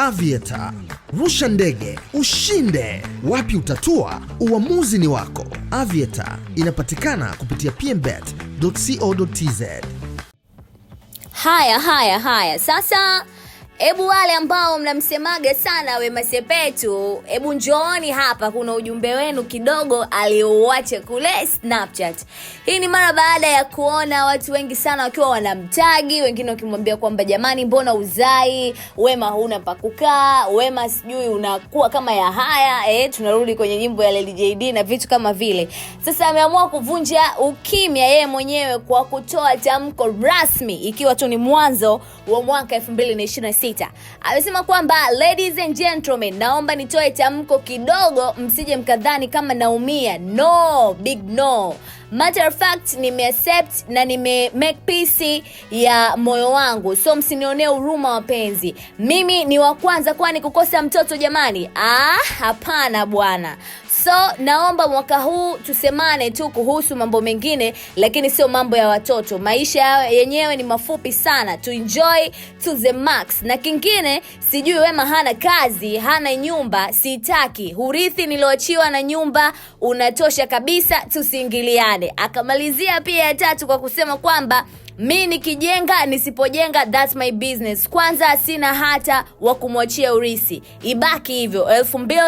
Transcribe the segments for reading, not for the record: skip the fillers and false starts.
Aviator. Rusha ndege, ushinde. Wapi utatua? Uamuzi ni wako. Aviator inapatikana kupitia pmbet.co.tz. Haya. Sasa ebu wale ambao mnamsemaga sana Wema Sepetu, ebu njooni hapa, kuna ujumbe wenu kidogo aliouacha kule Snapchat. Hii ni mara baada ya kuona watu wengi sana wakiwa wanamtagi, wengine wakimwambia kwamba jamani, mbona uzai, Wema huna pa kukaa, Wema sijui unakuwa kama ya haya, tunarudi kwenye nyimbo ya Lady JD na vitu kama vile. Sasa ameamua kuvunja ukimya yeye mwenyewe kwa kutoa tamko rasmi, ikiwa tu ni mwanzo wa mwaka 2026. Amesema kwamba ladies and gentlemen, naomba nitoe tamko kidogo, msije mkadhani kama naumia. No, big no. Matter of fact, nimeaccept na make peace ya moyo wangu. So msinionee huruma wapenzi. Mimi ni wa kwanza kwani kukosa mtoto jamani? Hapana bwana. So naomba mwaka huu tusemane tu kuhusu mambo mengine, lakini sio mambo ya watoto. Maisha yenyewe ni mafupi sana. To enjoy to the max. Na kingine, sijui Wema hana kazi, hana nyumba, sitaki. Urithi nilioachiwa na nyumba unatosha kabisa, tusiingiliane. Akamalizia pia ya tatu kwa kusema kwamba mimi nikijenga nisipojenga that's my business. Kwanza sina hata wa kumwachia urithi. Ibaki hivyo.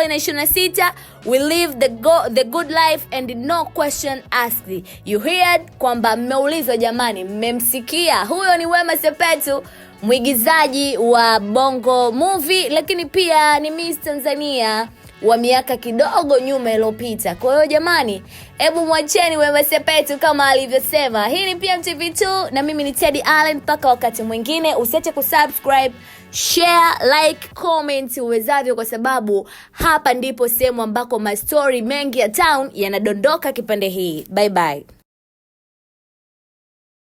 2026 we live the good life and no question asked. You heard kwamba mmeulizwa jamani, mmemsikia? Huyo ni Wema Sepetu, mwigizaji wa Bongo Movie, lakini pia ni Miss Tanzania wa miaka kidogo nyuma iliyopita. Kwa hiyo jamani, hebu mwacheni Wema Sepetu kama alivyosema. Hii ni PMTV2 na mimi ni Teddy Allen. Mpaka wakati mwingine, usiache kusubscribe, share, like, comment uwezavyo, kwa sababu hapa ndipo sehemu ambako mastori mengi ya town yanadondoka kipande hii. Bye bye.